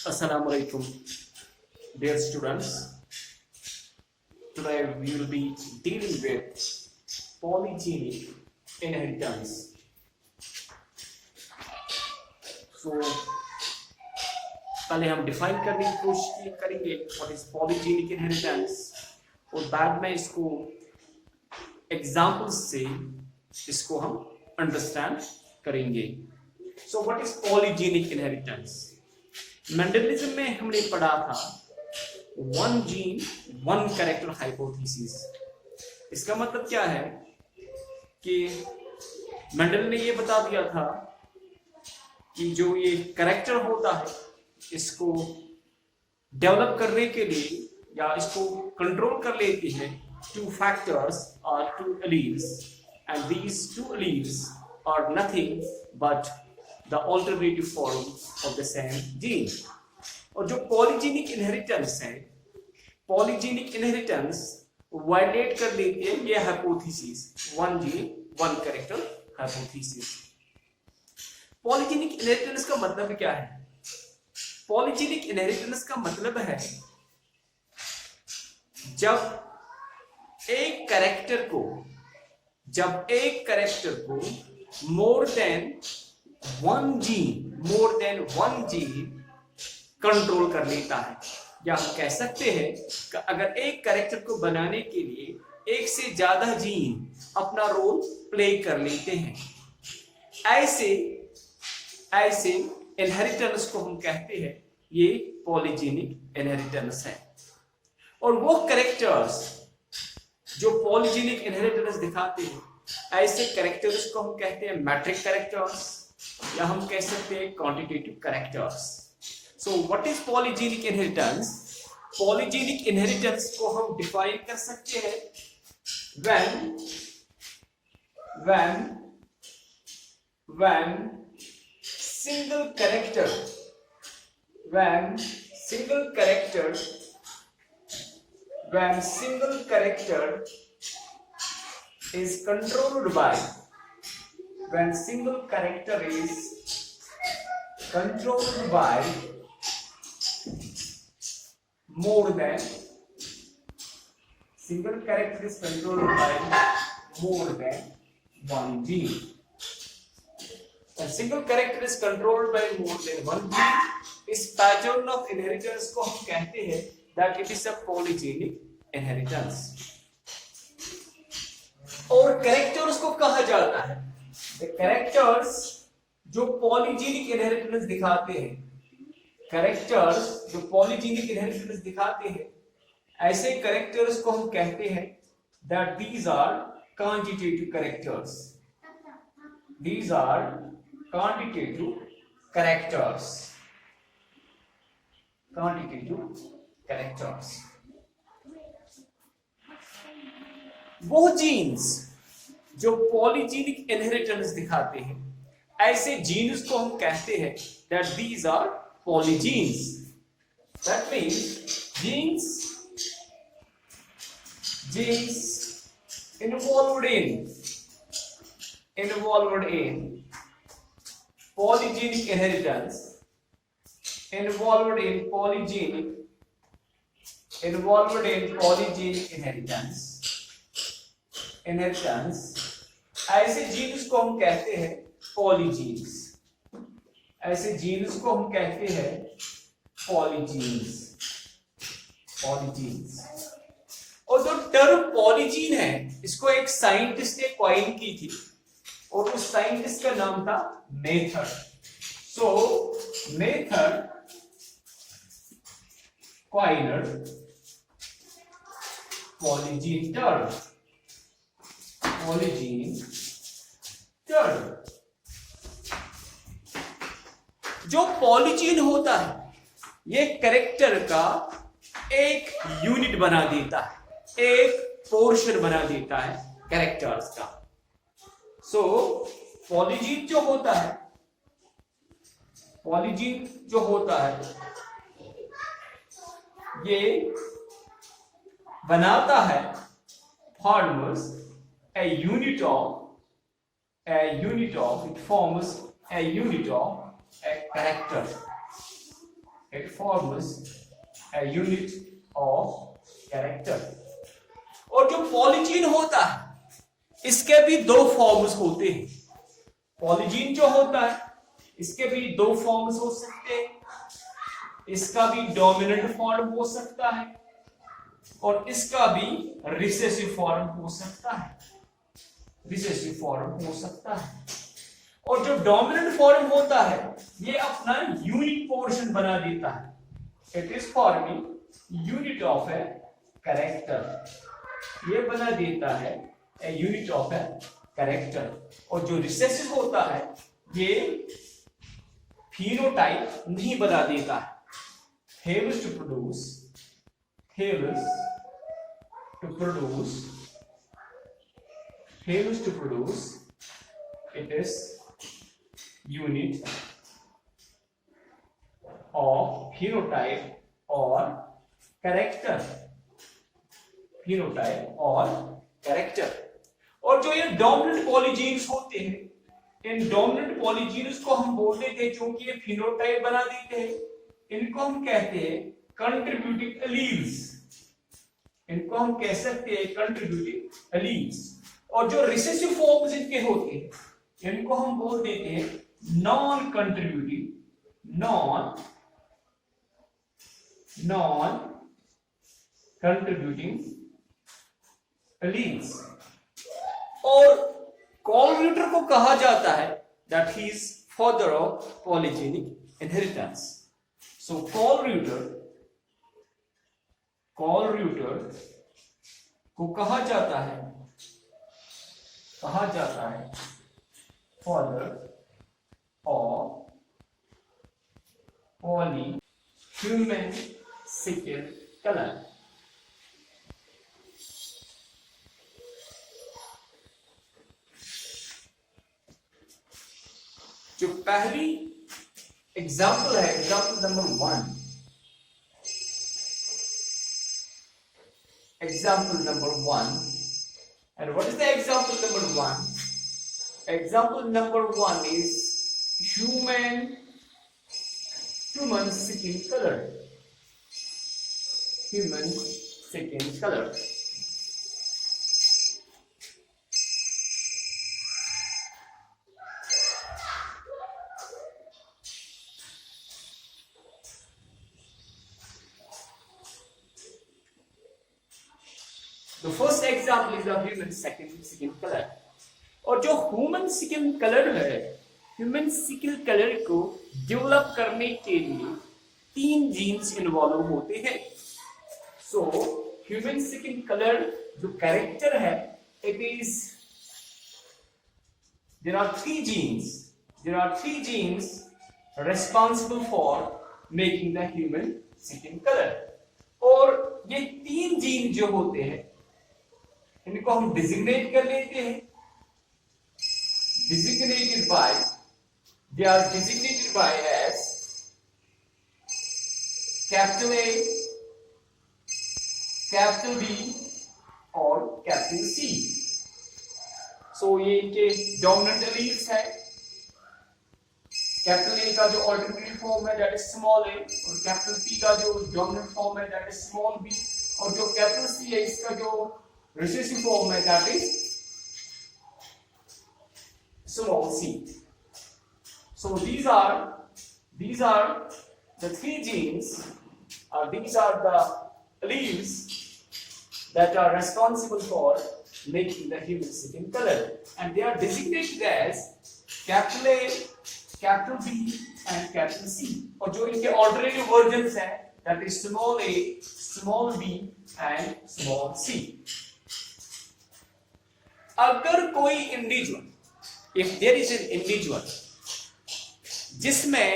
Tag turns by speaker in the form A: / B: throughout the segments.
A: Assalamu alaikum, dear students. Today we will be dealing with polygenic inheritance. So, पहले हम define करने की कोशिश करेंगे व्हाट इज पॉलीजेनिक इनहेरिटेंस और बाद में इसको एग्जांपल्स से इसको हम अंडरस्टैंड करेंगे. So what is polygenic inheritance? Mendelism में हमने पढ़ा था one gene one character hypothesis. इसका मतलब क्या है कि मेंडल ने ये बता दिया था कि जो ये कैरेक्टर होता है इसको डेवलप करने के लिए या इसको कंट्रोल कर लेती है टू फैक्टर्स और two alleles, and these two alleles are nothing but the alternative form of the same gene. और जो पॉलीजेनिक इनहेरिटेंस है, पॉलीजेनिक इनहेरिटेंस वायलेट कर लेती है ये hypothesis, one gene one character hypothesis. Polygenic inheritance का मतलब क्या है? पॉलीजेनिक इनहेरिटेंस का मतलब है जब एक कैरेक्टर को more than one gene control कर लेता है. या हम कह सकते हैं कि अगर एक कैरेक्टर को बनाने के लिए एक से ज्यादा जीन अपना रोल प्ले कर लेते हैं, ऐसे इनहेरिटेंस को हम कहते हैं ये पॉलीजेनिक इनहेरिटेंस है. और वो कैरेक्टर्स जो पॉलीजेनिक इनहेरिटेंस दिखाते हैं, ऐसे कैरेक्टर्स को हम कहते हैं मैट्रिक कैरेक्टर्स या हम कह सकते हैं quantitative characters. So what is polygenic inheritance? Polygenic inheritance को हम डिफाइन कर सकते हैं when single character is controlled by more than one gene. A single character is controlled by more than one gene. इस पैटर्न ऑफ इनहेरिटेंस को हम कहते हैं that it is a polygenic inheritance. और कैरेक्टर्स को कहा जाता है, कैरेक्टर्स जो पॉलीजेनिक इनहेरिटेंस दिखाते हैं, ऐसे कैरेक्टर्स को हम कहते हैं that these are quantitative characters. वो जीन्स जो पॉलीजेनिक इनहेरिटेंस दिखाते हैं, ऐसे जीन्स को हम कहते हैं that these are polygenes. That means genes involved in polygenic inheritance, ऐसे जीन्स को हम कहते हैं पॉलीजीन्स. और जो टर्म पॉलीजीन है इसको एक साइंटिस्ट ने कॉइन की थी और उस साइंटिस्ट का नाम था Mather. So Mather coined polygene term. जो पॉलीजीन होता है ये कैरेक्टर का एक यूनिट बना देता है, एक पोर्शन बना देता है कैरेक्टर्स का. सो पॉलीजीन जो होता है ये बनाता है forms a unit of a character. it forms a unit of character. और जो पॉलीजीन होता है इसके भी दो फॉर्म्स होते हैं. पॉलीजीन जो होता है इसके भी दो फॉर्म्स हो सकते हैं. इसका भी डोमिनेंट फॉर्म हो सकता है और इसका भी रिसेसिव फॉर्म हो सकता है. रिसेसिव फॉर्म हो सकता है. और जो डोमिनेंट फॉर्म होता है ये अपना यूनिक पोर्शन बना देता है. It is forming unit of a character. ये बना देता है a unit of a character. और जो रिसेसिव होता है ये फिनोटाइप नहीं बना देता है. Helps to produce it is unit of phenotype or character. Phenotype or character. और जो ये डोमिनेंट पॉलीजीन्स होते हैं इन डोमिनेंट पॉलीजीन्स को हम बोलते थे क्योंकि ये फिनोटाइप बना देते हैं. इनको हम कहते हैं कंट्रीब्यूटिंग एलील्स. इनको हम कह सकते हैं कंट्रीब्यूटिंग एलील्स. और जो रिसेसिव फॉर्म्स इनके होते हैं इनको हम बोल देते हैं नॉन कंट्रीब्यूटिंग एलील्स. और कॉलरूटर को कहा जाता है that he is father of polygenic inheritance. So कॉलरूटर को कहा जाता है फादर ऑफ पॉलीह्यूमन सिकल कलर. जो पहली एग्जाम्पल है example number 1. And what is the example number 1? Example number 1 is human skin color. Human skin color. The first example is of human skin color. और जो human skin colour है human skin colour को develop करने के लिए 3 genes involve होते हैं. So human skin colour जो कैरेक्टर है it is there are 3 genes responsible for making the human skin color. और ये 3 जीन जो होते हैं इनको हम डिजिग्नेट कर लेते हैं. They are designated by as capital A, capital B और capital C. So ये इनके डोमिनेंट एलील्स है. कैपिटल A का जो ऑल्टरनेटिव फॉर्म है दैट इज स्मॉल a और कैपिटल P का जो डोमिनेंट फॉर्म है दैट इज स्मॉल b और जो कैपिटल C है इसका जो रिसेसिव फॉर्म है that is small c. So these are the 3 genes, these are the alleles that are responsible for making the human skin color, and they are designated as capital A, capital B and capital C. और जो इनके alternative versions हैं that is small a, small b and small c. अगर कोई individual, if there is an individual जिसमें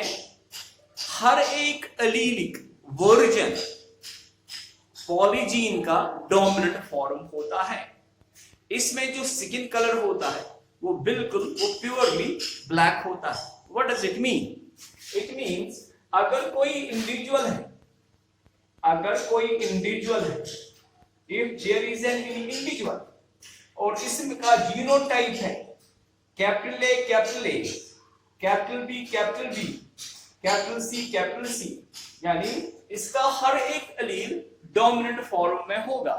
A: हर एक allelic version polygene का dominant form होता है, इसमें जो स्किन कलर होता है वो प्योरली ब्लैक होता है. What does it mean? It means अगर कोई इंडिविजुअल है, if there is an individual और इसका जीनोटाइप है capital A, capital B, capital C, यानी इसका हर एक एलील डोमिनेंट फॉर्म में होगा,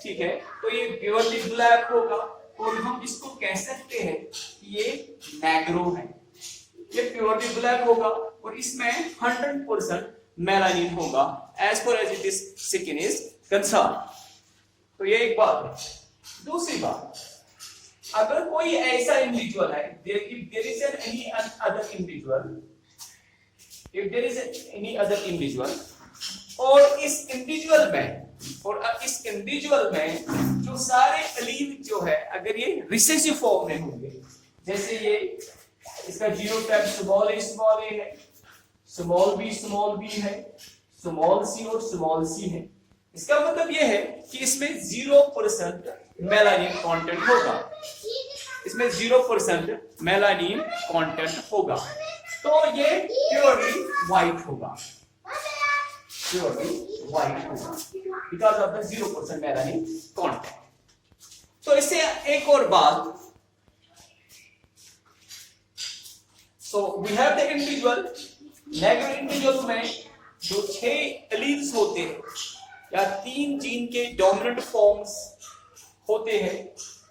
A: ठीक है। तो ये प्योरली ब्लैक होगा और हम इसको कह सकते हैं कि ये नेग्रो है। ये प्योरली ब्लैक होगा और इसमें 100% मेलानिन होगा as far as it is skin is concern. तो ये एक बात है। दूसरी बात, अगर कोई ऐसा इंडिविजुअल है, if there is any other individual और इस इंडिविजुअल में जो सारे एलील जो है अगर ये रिसेसिव फॉर्म में होंगे, जैसे ये इसका जीनोटाइप स्मॉल ए है, स्मॉल बी है, स्मॉल सी और स्मॉल सी है, इसका मतलब ये है कि इसमें 0% मेलानिन कंटेंट होगा, इसमें 0% मेलानिन कंटेंट होगा। तो ये प्योरली व्हाइट होगा, because of the 0% melanin content. तो इससे एक और बात, so we have the individual, negative individual में जो 6 एलील्स होते हैं या 3 जीन के डोमिनेंट फॉर्म्स होते हैं,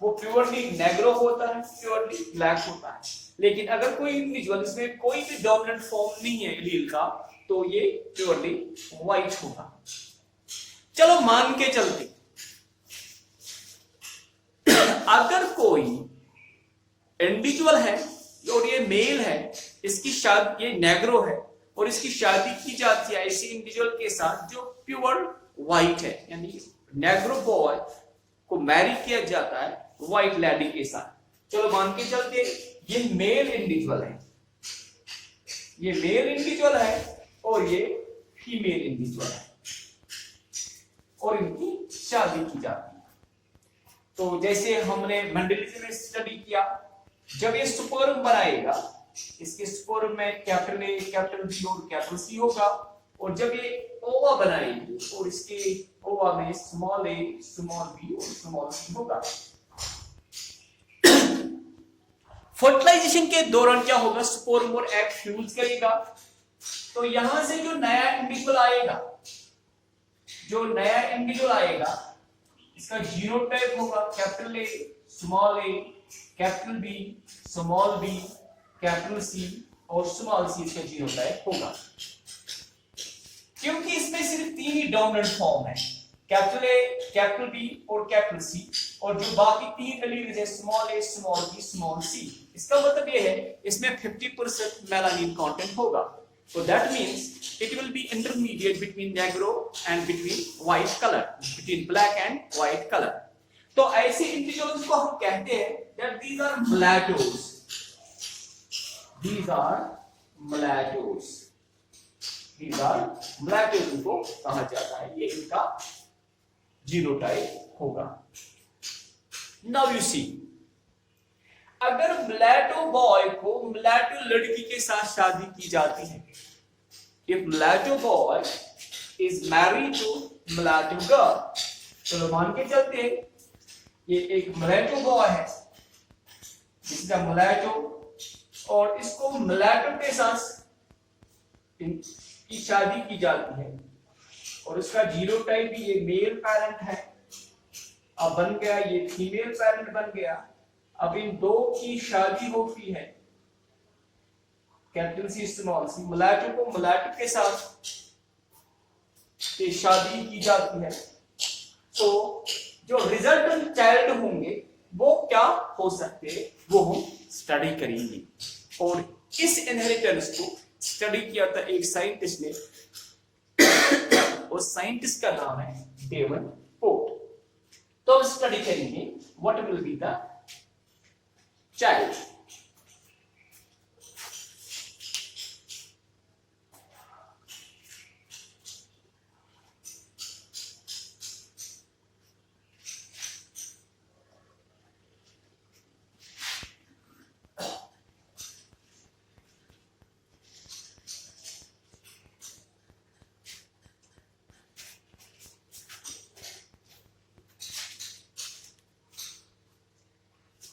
A: वो प्योरली नेग्रो होता है, प्योरली ब्लैक होता है। लेकिन अगर कोई इंडिविजुअल इसमें कोई भी डोमिनेंट फॉर्म नहीं है एलील का, तो ये प्योरली व्हाइट होगा। चलो मान के चलते, अगर कोई इंडिविजुअल है और ये मेल है, इसकी शादी, ये नेग्रो है और इसकी शादी की जाती है ऐसे इंडिविजुअल के साथ जो प्योर व्हाइट है, यानी नेग्रो बॉय को मैरी किया जाता है व्हाइट लेडी के साथ। चलो मान के चलते ये मेल इंडिविजुअल है, ये मेल इंडिविजुअल है और ये फीमेल इंडिविजुअल है और इनकी शादी की जाती है। तो जैसे हमने मेंडलिज्म में स्टडी किया, जब ये स्पर्म बनाएगा, इसके स्पर्म में कैपिटल ए, कैपिटल बी और कैपिटल सी होगा, और जब ये ओवा बनाएगी और इसके ओवा में स्मॉल ए, स्मॉल बी और स्मॉल सी होगा। फर्टिलाइजेशन के दौरान क्या होगा, स्पर्म और एग फ्यूज करेगा। तो यहां से जो नया इंडिविजुअल आएगा, इसका जीनोटाइप होगा capital A, small A, capital B, small B, capital C और स्मॉल सी इसका जीनोटाइप होगा। क्योंकि इसमें सिर्फ 3 ही डोमिनेंट फॉर्म है, कैपिटल ए, कैपिटल बी और कैपिटल सी, और जो बाकी 3 एलील्स है स्मॉल ए, स्मॉल बी, स्मॉल सी, इसका मतलब ये है इसमें 50% मेलानिन कंटेंट होगा। So that means it will be intermediate between negro and between white color, between black and white color. तो ऐसे इंडिविजुअल्स को हम कहते हैं that these are mulattoes. These are mulattoes. These are mulattoes इनको कहा जाता है, ये इनका जीनोटाइप होगा। Now you see, अगर मुलाटो बॉय को मुलाटो लड़की के साथ शादी की जाती है, if mulatto boy is married to mulatto girl, चलो मान के चलते हैं ये एक मुलाटो बॉय है, इसका मुलाटो, और इसको मुलाटो के साथ की शादी की जाती है और इसका जीनोटाइप भी ये मेल पेरेंट है, अब बन गया ये फीमेल पेरेंट बन गया। अब इन दो की शादी होती है, कैपिटल सी स्मॉल सी, मुलाटो को मुलाटो के साथ शादी की जाती है। तो जो रिजल्टेंट चाइल्ड होंगे वो क्या हो सकते हैं, वो हम स्टडी करेंगे। और इस इनहेरिटेंस को स्टडी किया था एक साइंटिस्ट ने, उस साइंटिस्ट का नाम है डेवनपोर्ट। तो हम स्टडी करेंगे what will be the child.